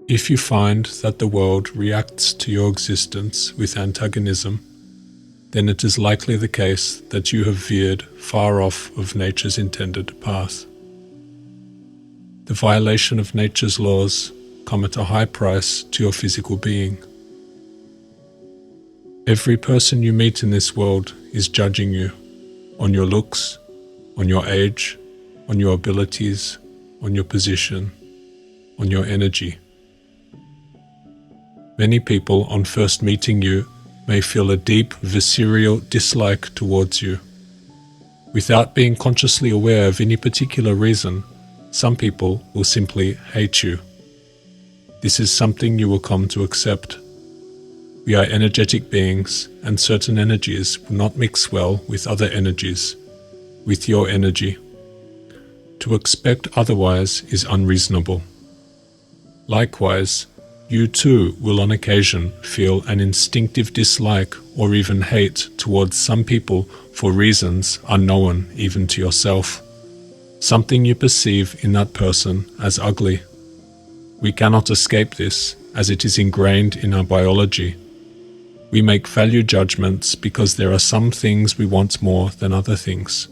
If you find that the world reacts to your existence with antagonism, then it is likely the case that you have veered far off of nature's intended path. The violation of nature's laws come at a high price to your physical being. Every person you meet in this world is judging you on your looks, on your age, on your abilities, on your position, on your energy. Many people on first meeting you may feel a deep visceral dislike towards you. Without being consciously aware of any particular reason, some people will simply hate you. This is something you will come to accept. We are energetic beings, and certain energies will not mix well with other energies, with your energy. To expect otherwise is unreasonable. Likewise, you too will on occasion feel an instinctive dislike or even hate towards some people for reasons unknown even to yourself. Something you perceive in that person as ugly. We cannot escape this, as it is ingrained in our biology. We make value judgments because there are some things we want more than other things.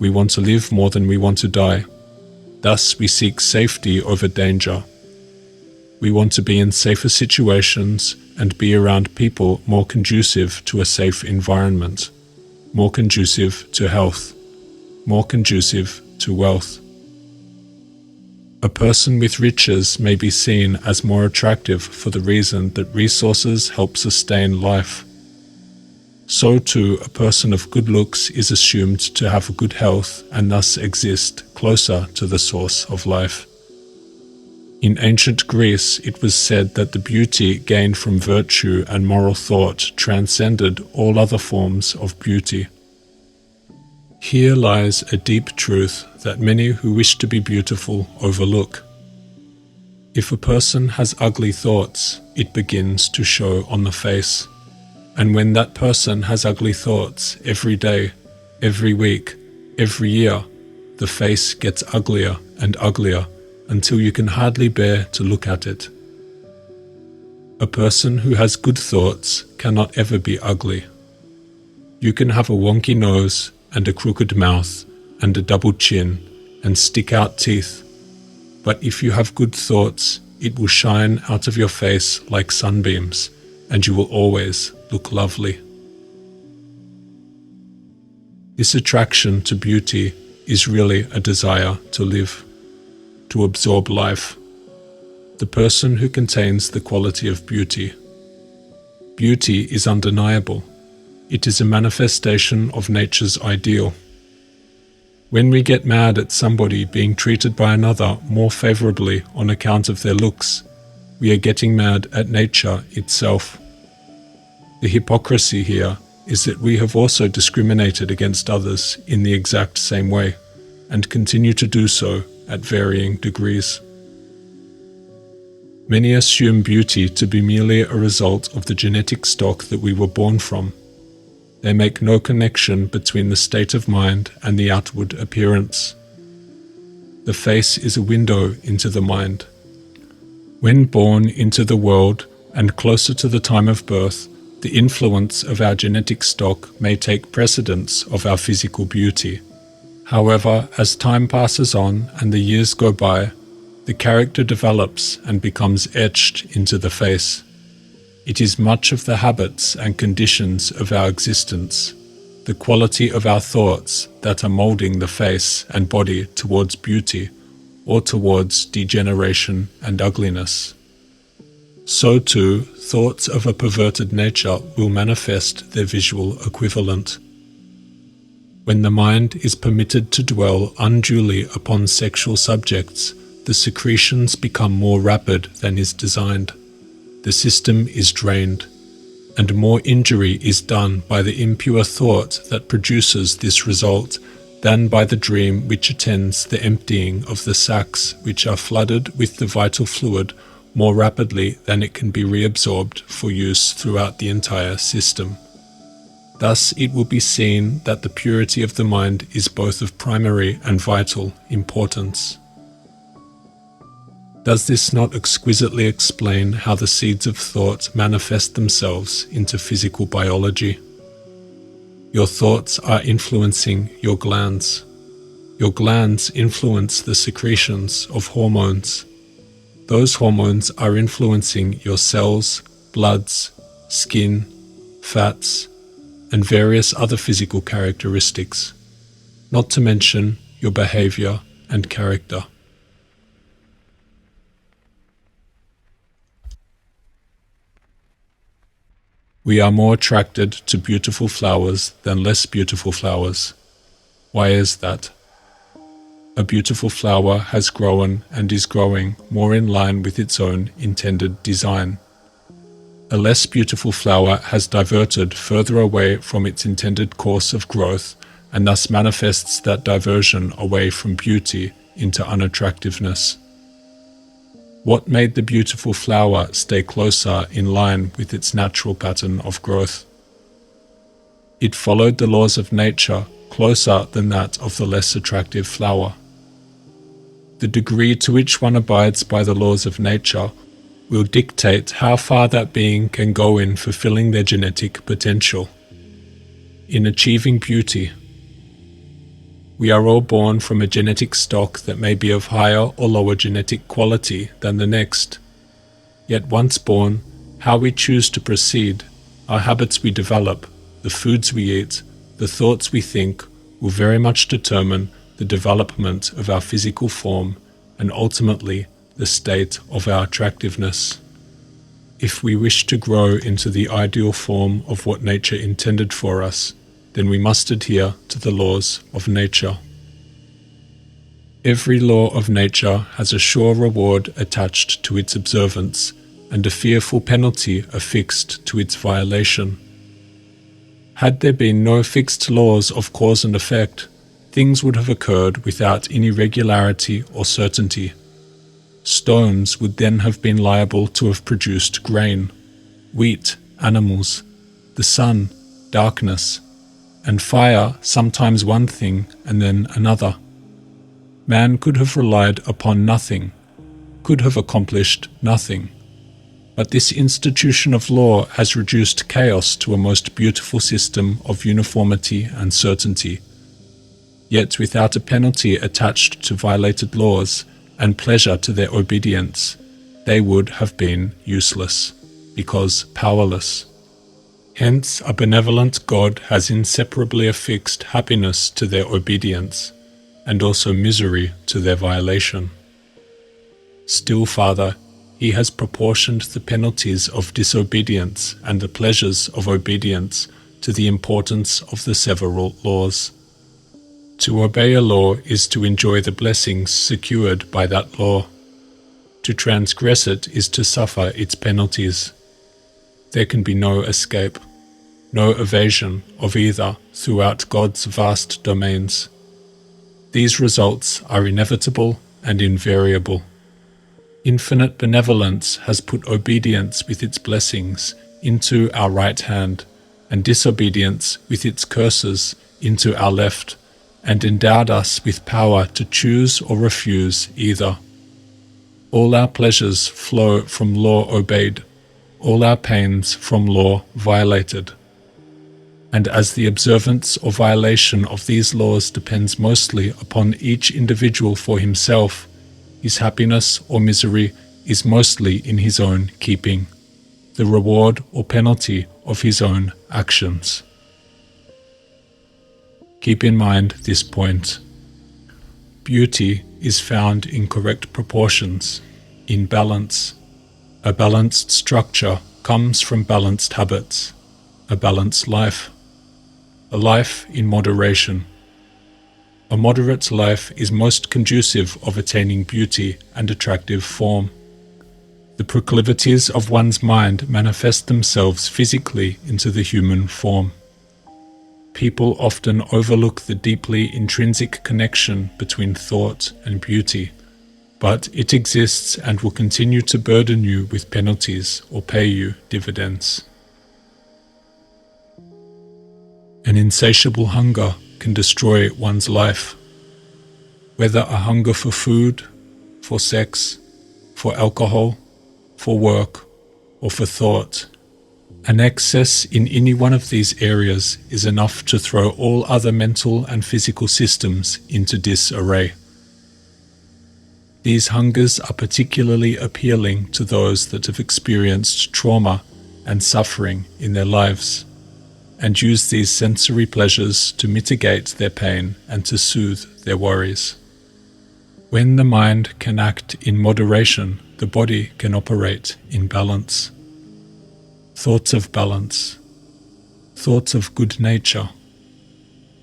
We want to live more than we want to die. Thus we seek safety over danger. We want to be in safer situations and be around people more conducive to a safe environment, more conducive to health, more conducive to wealth. A person with riches may be seen as more attractive for the reason that resources help sustain life. So too, a person of good looks is assumed to have good health and thus exist closer to the source of life. In ancient Greece, it was said that the beauty gained from virtue and moral thought transcended all other forms of beauty. Here lies a deep truth that many who wish to be beautiful overlook. If a person has ugly thoughts, it begins to show on the face. And when that person has ugly thoughts every day, every week, every year, the face gets uglier and uglier until you can hardly bear to look at it. A person who has good thoughts cannot ever be ugly. You can have a wonky nose and a crooked mouth and a double chin and stick out teeth, but if you have good thoughts, it will shine out of your face like sunbeams, and you will always look lovely. This attraction to beauty is really a desire to live, to absorb life. The person who contains the quality of beauty. Beauty is undeniable. It is a manifestation of nature's ideal. When we get mad at somebody being treated by another more favorably on account of their looks, we are getting mad at nature itself. The hypocrisy here is that we have also discriminated against others in the exact same way, and continue to do so at varying degrees. Many assume beauty to be merely a result of the genetic stock that we were born from. They make no connection between the state of mind and the outward appearance. The face is a window into the mind. When born into the world and closer to the time of birth, the influence of our genetic stock may take precedence of our physical beauty. However, as time passes on and the years go by, the character develops and becomes etched into the face. It is much of the habits and conditions of our existence, the quality of our thoughts that are molding the face and body towards beauty or towards degeneration and ugliness. So too, thoughts of a perverted nature will manifest their visual equivalent. When the mind is permitted to dwell unduly upon sexual subjects, the secretions become more rapid than is designed. The system is drained, and more injury is done by the impure thought that produces this result than by the dream which attends the emptying of the sacs which are flooded with the vital fluid more rapidly than it can be reabsorbed for use throughout the entire system. Thus it will be seen that the purity of the mind is both of primary and vital importance. Does this not exquisitely explain how the seeds of thought manifest themselves into physical biology? Your thoughts are influencing your glands. Your glands influence the secretions of hormones. Those hormones are influencing your cells, bloods, skin, fats, and various other physical characteristics, not to mention your behavior and character. We are more attracted to beautiful flowers than less beautiful flowers. Why is that? A beautiful flower has grown and is growing more in line with its own intended design. A less beautiful flower has diverted further away from its intended course of growth and thus manifests that diversion away from beauty into unattractiveness. What made the beautiful flower stay closer in line with its natural pattern of growth? It followed the laws of nature closer than that of the less attractive flower. The degree to which one abides by the laws of nature will dictate how far that being can go in fulfilling their genetic potential, in achieving beauty. We are all born from a genetic stock that may be of higher or lower genetic quality than the next. Yet once born, how we choose to proceed, our habits we develop, the foods we eat, the thoughts we think, will very much determine the development of our physical form and ultimately the state of our attractiveness. If we wish to grow into the ideal form of what nature intended for us, then we must adhere to the laws of nature. Every law of nature has a sure reward attached to its observance and a fearful penalty affixed to its violation. Had there been no fixed laws of cause and effect, things would have occurred without any regularity or certainty. Stones would then have been liable to have produced grain, wheat, animals, the sun, darkness, and fire sometimes one thing and then another. Man could have relied upon nothing, could have accomplished nothing. But this institution of law has reduced chaos to a most beautiful system of uniformity and certainty. Yet without a penalty attached to violated laws and pleasure to their obedience, they would have been useless, because powerless. Hence, a benevolent God has inseparably affixed happiness to their obedience, and also misery to their violation. Still farther, He has proportioned the penalties of disobedience and the pleasures of obedience to the importance of the several laws. To obey a law is to enjoy the blessings secured by that law. To transgress it is to suffer its penalties. There can be no escape, no evasion of either throughout God's vast domains. These results are inevitable and invariable. Infinite benevolence has put obedience with its blessings into our right hand, and disobedience with its curses into our left, and endowed us with power to choose or refuse either. All our pleasures flow from law obeyed, all our pains from law violated. And as the observance or violation of these laws depends mostly upon each individual for himself, his happiness or misery is mostly in his own keeping, the reward or penalty of his own actions. Keep in mind this point. Beauty is found in correct proportions, in balance. A balanced structure comes from balanced habits, a balanced life, a life in moderation. A moderate life is most conducive of attaining beauty and attractive form. The proclivities of one's mind manifest themselves physically into the human form. People often overlook the deeply intrinsic connection between thought and beauty, but it exists and will continue to burden you with penalties or pay you dividends. An insatiable hunger can destroy one's life. Whether a hunger for food, for sex, for alcohol, for work, or for thought. An excess in any one of these areas is enough to throw all other mental and physical systems into disarray. These hungers are particularly appealing to those that have experienced trauma and suffering in their lives, and use these sensory pleasures to mitigate their pain and to soothe their worries. When the mind can act in moderation, the body can operate in balance. Thoughts of balance, thoughts of good nature,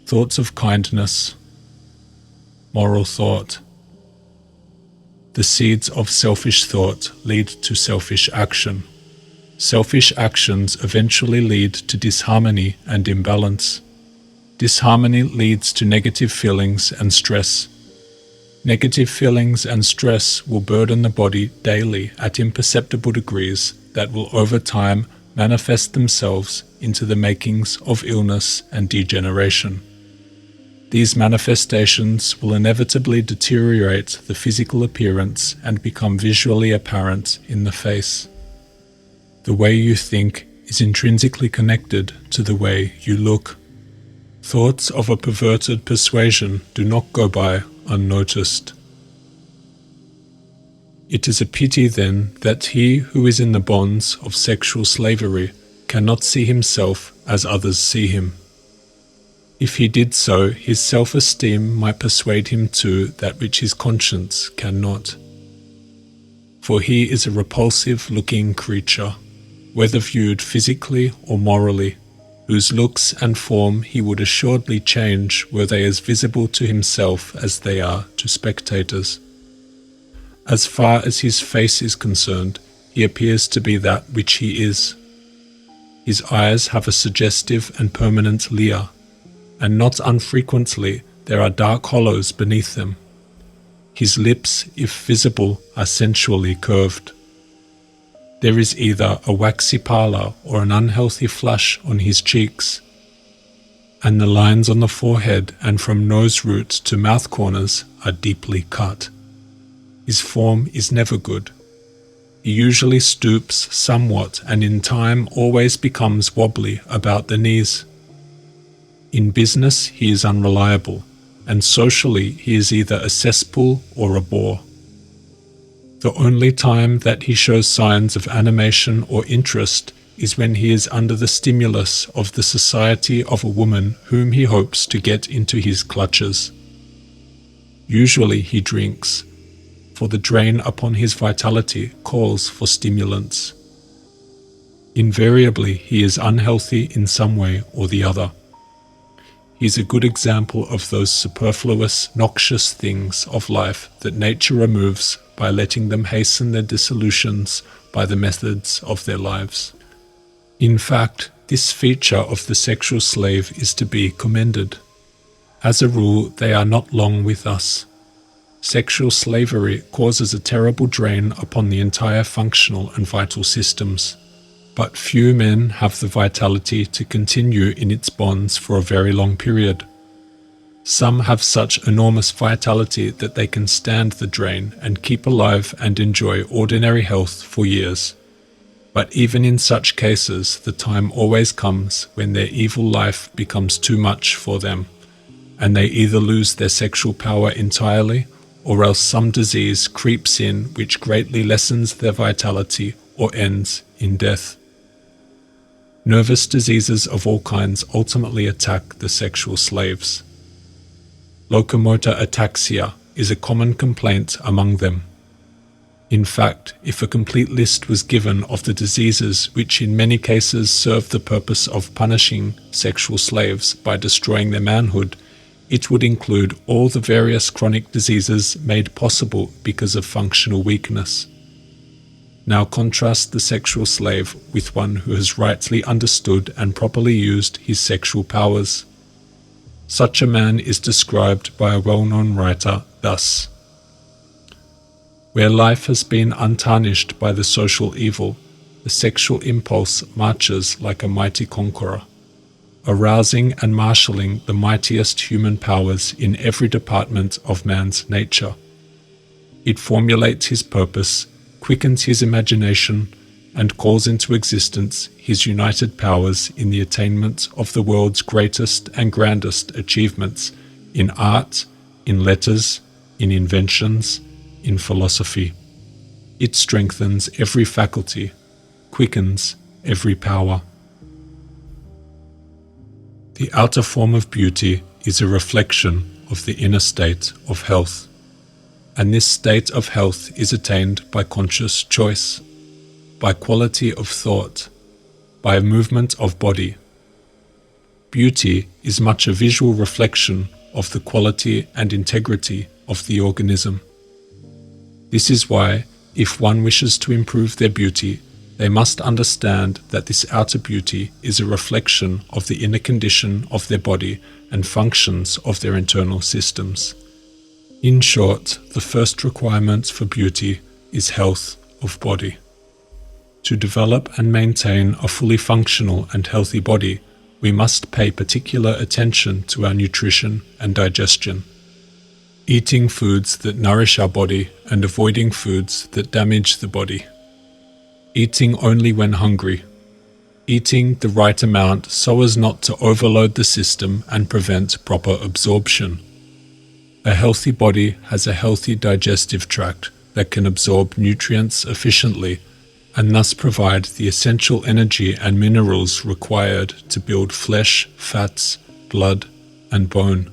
thoughts of kindness, moral thought. The seeds of selfish thought lead to selfish action. Selfish actions eventually lead to disharmony and imbalance. Disharmony leads to negative feelings and stress. Negative feelings and stress will burden the body daily at imperceptible degrees that will over time manifest themselves into the makings of illness and degeneration. These manifestations will inevitably deteriorate the physical appearance and become visually apparent in the face. The way you think is intrinsically connected to the way you look. Thoughts of a perverted persuasion do not go by unnoticed. It is a pity then that he who is in the bonds of sexual slavery cannot see himself as others see him. If he did so, his self-esteem might persuade him to that which his conscience cannot. For he is a repulsive-looking creature, whether viewed physically or morally, whose looks and form he would assuredly change were they as visible to himself as they are to spectators. As far as his face is concerned, he appears to be that which he is. His eyes have a suggestive and permanent leer, and not unfrequently there are dark hollows beneath them. His lips, if visible, are sensually curved. There is either a waxy pallor or an unhealthy flush on his cheeks, and the lines on the forehead and from nose root to mouth corners are deeply cut. His form is never good. He usually stoops somewhat and in time always becomes wobbly about the knees. In business he is unreliable, and socially he is either a cesspool or a bore. The only time that he shows signs of animation or interest is when he is under the stimulus of the society of a woman whom he hopes to get into his clutches. Usually he drinks, for the drain upon his vitality calls for stimulants. Invariably he is unhealthy in some way or the other. He is a good example of those superfluous, noxious things of life that nature removes by letting them hasten their dissolutions by the methods of their lives. In fact, this feature of the sexual slave is to be commended. As a rule, they are not long with us. Sexual slavery causes a terrible drain upon the entire functional and vital systems, but few men have the vitality to continue in its bonds for a very long period. Some have such enormous vitality that they can stand the drain and keep alive and enjoy ordinary health for years. But even in such cases, the time always comes when their evil life becomes too much for them, and they either lose their sexual power entirely, or else some disease creeps in which greatly lessens their vitality or ends in death. Nervous diseases of all kinds ultimately attack the sexual slaves. Locomotor ataxia is a common complaint among them. In fact, if a complete list was given of the diseases which in many cases serve the purpose of punishing sexual slaves by destroying their manhood, it would include all the various chronic diseases made possible because of functional weakness. Now contrast the sexual slave with one who has rightly understood and properly used his sexual powers. Such a man is described by a well-known writer thus: where life has been untarnished by the social evil, the sexual impulse marches like a mighty conqueror, arousing and marshalling the mightiest human powers in every department of man's nature. It formulates his purpose quickens his imagination, and calls into existence his united powers in the attainment of the world's greatest and grandest achievements in art, in letters, in inventions, in philosophy. It strengthens every faculty, quickens every power. The outer form of beauty is a reflection of the inner state of health, and this state of health is attained by conscious choice, by quality of thought, by a movement of body. Beauty is much a visual reflection of the quality and integrity of the organism. This is why, if one wishes to improve their beauty, they must understand that this outer beauty is a reflection of the inner condition of their body and functions of their internal systems. In short, the first requirement for beauty is health of body. To develop and maintain a fully functional and healthy body, we must pay particular attention to our nutrition and digestion. Eating foods that nourish our body and avoiding foods that damage the body. Eating only when hungry. Eating the right amount so as not to overload the system and prevent proper absorption. A healthy body has a healthy digestive tract that can absorb nutrients efficiently and thus provide the essential energy and minerals required to build flesh, fats, blood, and bone.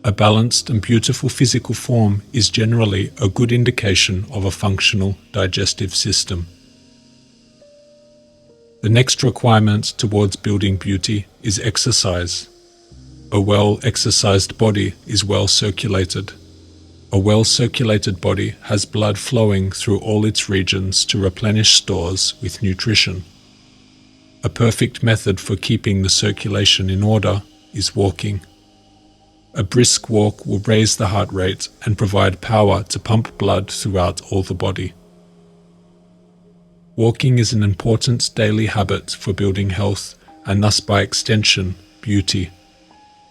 A balanced and beautiful physical form is generally a good indication of a functional digestive system. The next requirement towards building beauty is exercise. A well-exercised body is well-circulated. A well-circulated body has blood flowing through all its regions to replenish stores with nutrition. A perfect method for keeping the circulation in order is walking. A brisk walk will raise the heart rate and provide power to pump blood throughout all the body. Walking is an important daily habit for building health and thus by extension, beauty.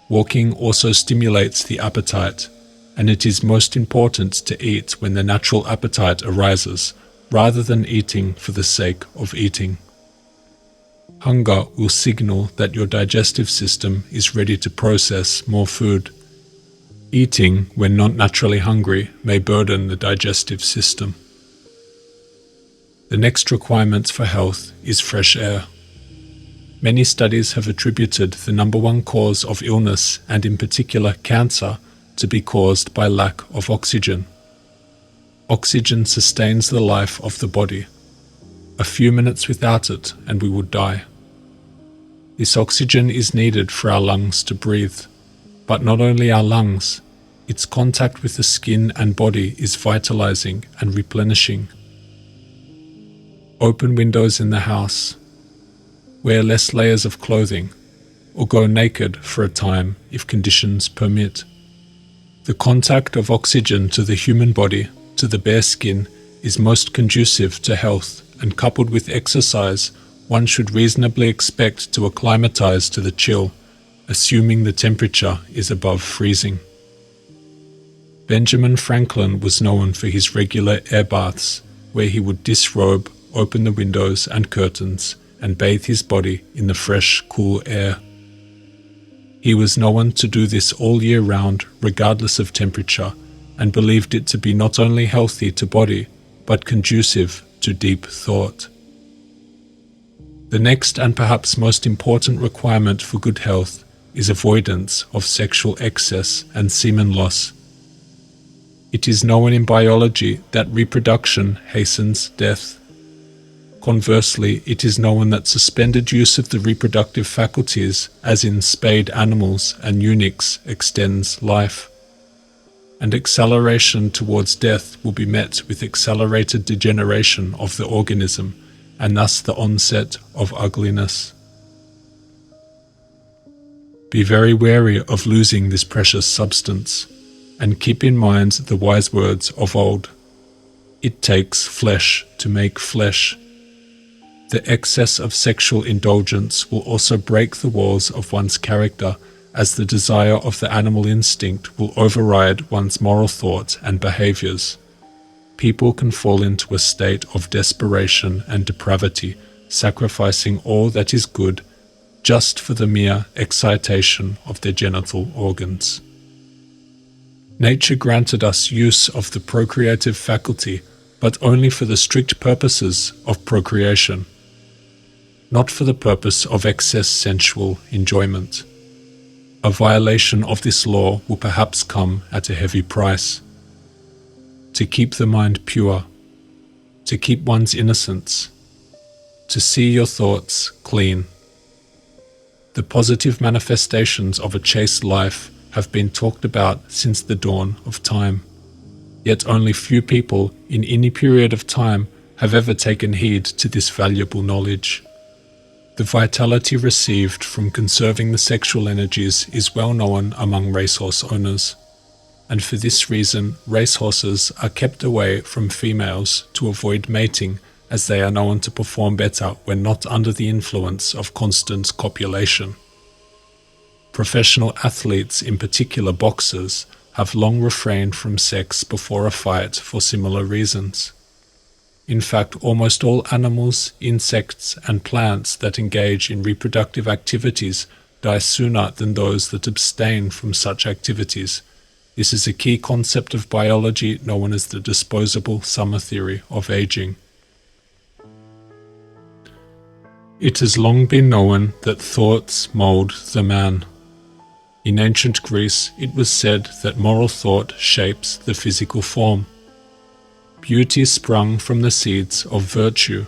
Walking also stimulates the appetite, and it is most important to eat when the natural appetite arises, rather than eating for the sake of eating. Hunger will signal that your digestive system is ready to process more food. Eating when not naturally hungry may burden the digestive system. The next requirement for health is fresh air. Many studies have attributed the number one cause of illness, and in particular cancer, to be caused by lack of oxygen. Oxygen sustains the life of the body. A few minutes without it and we would die. This oxygen is needed for our lungs to breathe, but not only our lungs, its contact with the skin and body is vitalizing and replenishing. Open windows in the house. Wear less layers of clothing, or go naked for a time if conditions permit. The contact of oxygen to the human body, to the bare skin, is most conducive to health, and coupled with exercise, one should reasonably expect to acclimatize to the chill, assuming the temperature is above freezing. Benjamin Franklin was known for his regular air baths, where he would disrobe, open the windows and curtains, and bathe his body in the fresh, cool air. He was known to do this all year round, regardless of temperature, and believed it to be not only healthy to body, but conducive to deep thought. The next and perhaps most important requirement for good health is avoidance of sexual excess and semen loss. It is known in biology that reproduction hastens death. Conversely, it is known that suspended use of the reproductive faculties, as in spayed animals and eunuchs, extends life. And acceleration towards death will be met with accelerated degeneration of the organism, and thus the onset of ugliness. Be very wary of losing this precious substance, and keep in mind the wise words of old. It takes flesh to make flesh. The excess of sexual indulgence will also break the walls of one's character, as the desire of the animal instinct will override one's moral thought and behaviors. people can fall into a state of desperation and depravity, sacrificing all that is good just for the mere excitation of their genital organs. Nature granted us use of the procreative faculty, but only for the strict purposes of procreation, not for the purpose of excess sensual enjoyment. A violation of this law will perhaps come at a heavy price. To keep the mind pure, to keep one's innocence, to see your thoughts clean. The positive manifestations of a chaste life have been talked about since the dawn of time, yet only few people in any period of time have ever taken heed to this valuable knowledge. The vitality received from conserving the sexual energies is well known among racehorse owners, and for this reason racehorses are kept away from females to avoid mating, as they are known to perform better when not under the influence of constant copulation. Professional athletes, in particular boxers, have long refrained from sex before a fight for similar reasons. In fact, almost all animals, insects, and plants that engage in reproductive activities die sooner than those that abstain from such activities. This is a key concept of biology known as the disposable summer theory of aging. It has long been known that thoughts mold the man. In ancient Greece, it was said that moral thought shapes the physical form. Beauty sprung from the seeds of virtue.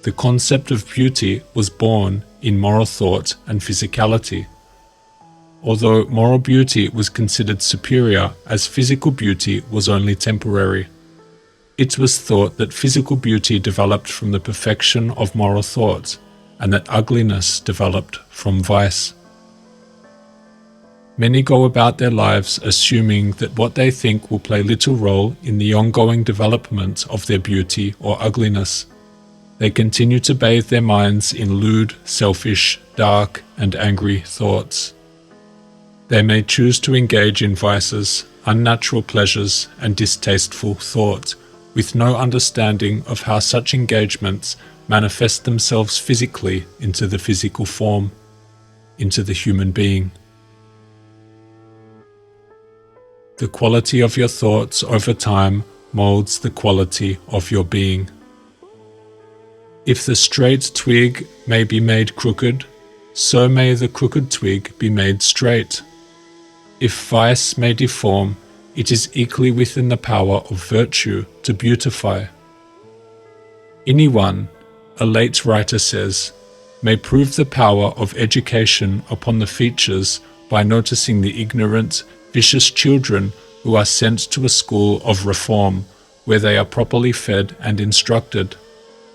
The concept of beauty was born in moral thought and physicality. Although moral beauty was considered superior, as physical beauty was only temporary. It was thought that physical beauty developed from the perfection of moral thought, and that ugliness developed from vice. Many go about their lives assuming that what they think will play little role in the ongoing development of their beauty or ugliness. They continue to bathe their minds in lewd, selfish, dark, and angry thoughts. They may choose to engage in vices, unnatural pleasures, and distasteful thought, with no understanding of how such engagements manifest themselves physically into the physical form, into the human being. The quality of your thoughts over time molds the quality of your being. If the straight twig may be made crooked, so may the crooked twig be made straight. If vice may deform, it is equally within the power of virtue to beautify. Anyone, a late writer says, may prove the power of education upon the features by noticing the ignorant, vicious children who are sent to a school of reform, where they are properly fed and instructed.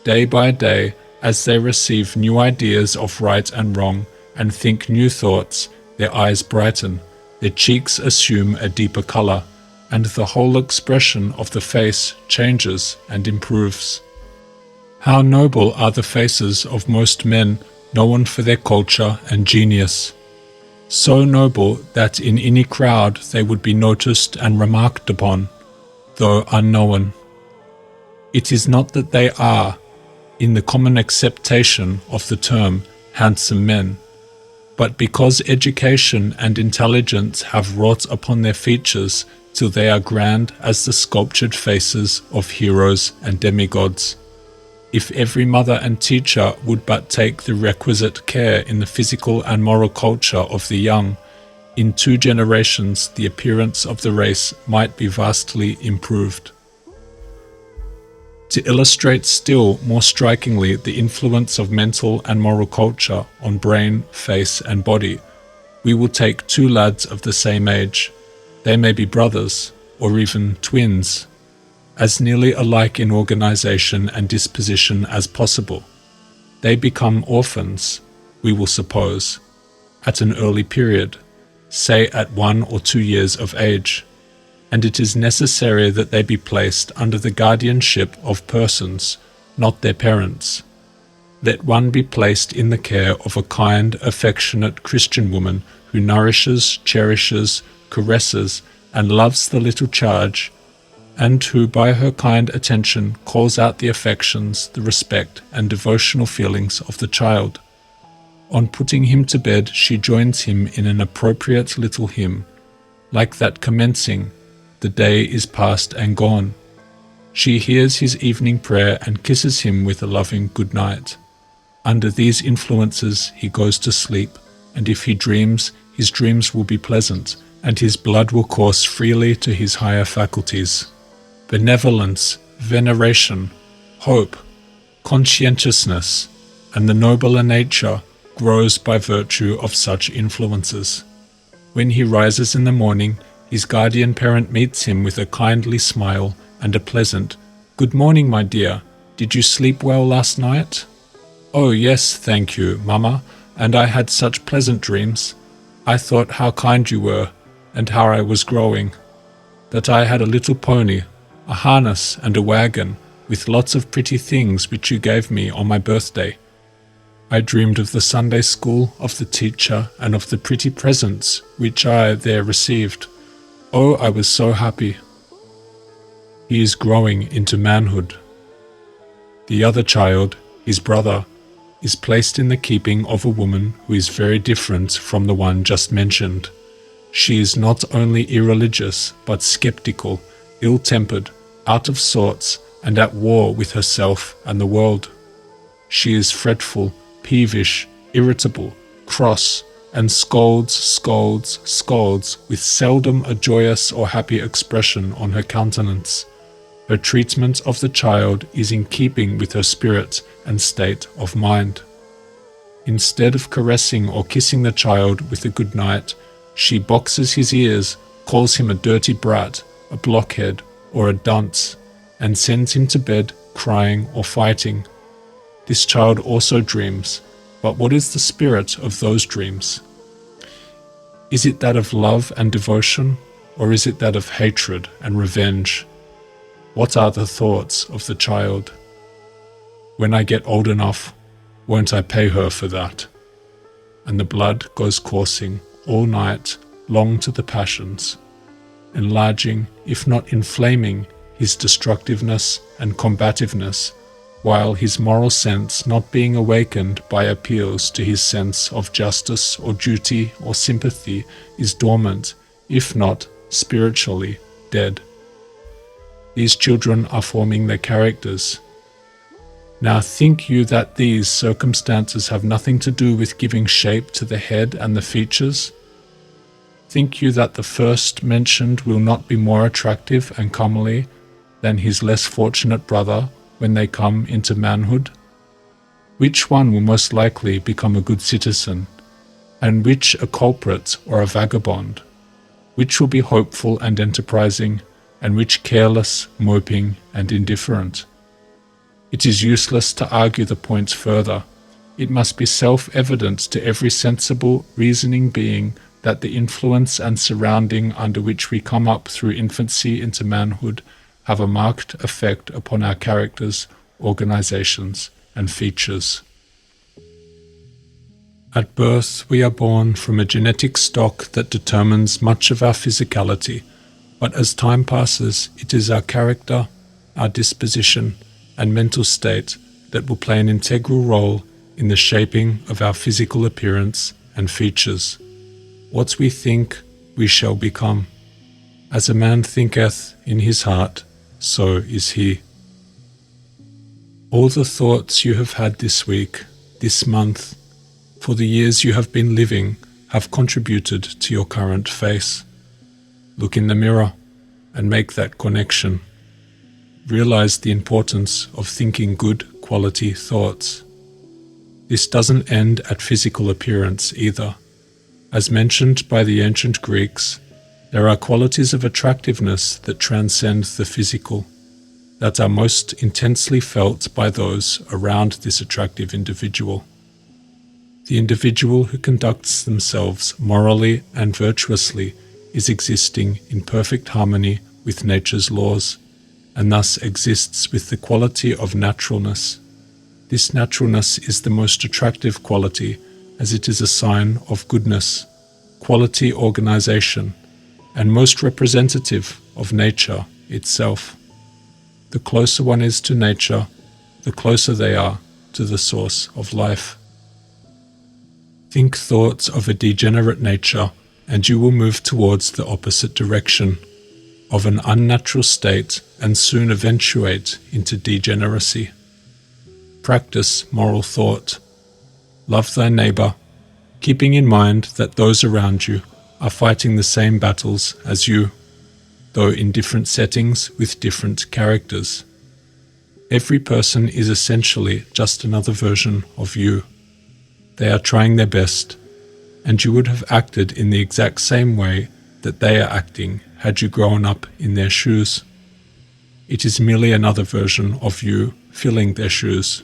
Day by day, as they receive new ideas of right and wrong and think new thoughts, their eyes brighten, their cheeks assume a deeper color, and the whole expression of the face changes and improves. How noble are the faces of most men known for their culture and genius! So noble that in any crowd they would be noticed and remarked upon, though unknown. It is not that they are, in the common acceptation of the term, handsome men, but because education and intelligence have wrought upon their features till they are grand as the sculptured faces of heroes and demigods. If every mother and teacher would but take the requisite care in the physical and moral culture of the young, in 2 generations the appearance of the race might be vastly improved. To illustrate still more strikingly the influence of mental and moral culture on brain, face, and body, we will take 2 lads of the same age. They may be brothers, or even twins, as nearly alike in organization and disposition as possible. They become orphans, we will suppose, at an early period, say at 1 or 2 years of age, and it is necessary that they be placed under the guardianship of persons, not their parents. Let one be placed in the care of a kind, affectionate Christian woman who nourishes, cherishes, caresses, and loves the little charge, and who by her kind attention calls out the affections, the respect, and devotional feelings of the child. On putting him to bed, she joins him in an appropriate little hymn, like that commencing, "The day is past and gone." She hears his evening prayer and kisses him with a loving good night. Under these influences he goes to sleep, and if he dreams, his dreams will be pleasant, and his blood will course freely to his higher faculties. Benevolence, veneration, hope, conscientiousness, and the nobler nature grows by virtue of such influences. When he rises in the morning, his guardian parent meets him with a kindly smile and a pleasant, "Good morning, my dear. Did you sleep well last night?" "Oh yes, thank you, Mama, and I had such pleasant dreams. I thought how kind you were, and how I was growing. That I had a little pony, a harness and a wagon, with lots of pretty things which you gave me on my birthday. I dreamed of the Sunday school, of the teacher, and of the pretty presents which I there received. Oh, I was so happy." He is growing into manhood. The other child, his brother, is placed in the keeping of a woman who is very different from the one just mentioned. She is not only irreligious, but skeptical, ill-tempered, out of sorts, and at war with herself and the world. She is fretful, peevish, irritable, cross, and scolds, with seldom a joyous or happy expression on her countenance. Her treatment of the child is in keeping with her spirit and state of mind. Instead of caressing or kissing the child with a good night, she boxes his ears, calls him a dirty brat, a blockhead, or a dunce, and sends him to bed crying or fighting. This child also dreams, but what is the spirit of those dreams? Is it that of love and devotion, or is it that of hatred and revenge? What are the thoughts of the child? When I get old enough, won't I pay her for that? And the blood goes coursing all night long to the passions, enlarging, if not inflaming, his destructiveness and combativeness, while his moral sense not being awakened by appeals to his sense of justice or duty or sympathy is dormant, if not spiritually dead. These children are forming their characters. Now think you that these circumstances have nothing to do with giving shape to the head and the features? Think you that the first mentioned will not be more attractive and comely than his less fortunate brother when they come into manhood? Which one will most likely become a good citizen, and which a culprit or a vagabond? Which will be hopeful and enterprising, and which careless, moping, and indifferent? It is useless to argue the point further. It must be self-evident to every sensible, reasoning being that the influence and surrounding under which we come up through infancy into manhood have a marked effect upon our characters, organizations, and features. At birth, we are born from a genetic stock that determines much of our physicality, but as time passes, it is our character, our disposition, and mental state that will play an integral role in the shaping of our physical appearance and features. What we think, we shall become. As a man thinketh in his heart, so is he. All the thoughts you have had this week, this month, for the years you have been living, have contributed to your current face. Look in the mirror and make that connection. Realize the importance of thinking good quality thoughts. This doesn't end at physical appearance either. As mentioned by the ancient Greeks, there are qualities of attractiveness that transcend the physical, that are most intensely felt by those around this attractive individual. The individual who conducts themselves morally and virtuously is existing in perfect harmony with nature's laws, and thus exists with the quality of naturalness. This naturalness is the most attractive quality, as it is a sign of goodness, quality organization, and most representative of nature itself. The closer one is to nature, the closer they are to the source of life. Think thoughts of a degenerate nature, and you will move towards the opposite direction, of an unnatural state, and soon eventuate into degeneracy. Practice moral thought. Love thy neighbor, keeping in mind that those around you are fighting the same battles as you, though in different settings with different characters. Every person is essentially just another version of you. They are trying their best, and you would have acted in the exact same way that they are acting had you grown up in their shoes. It is merely another version of you filling their shoes.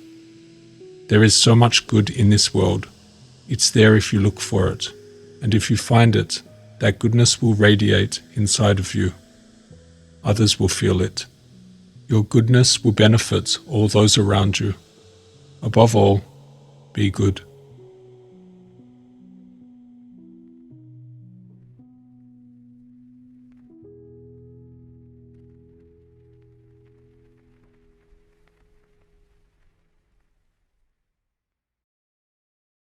There is so much good in this world. It's there if you look for it, and if you find it, that goodness will radiate inside of you. Others will feel it. Your goodness will benefit all those around you. Above all, be good.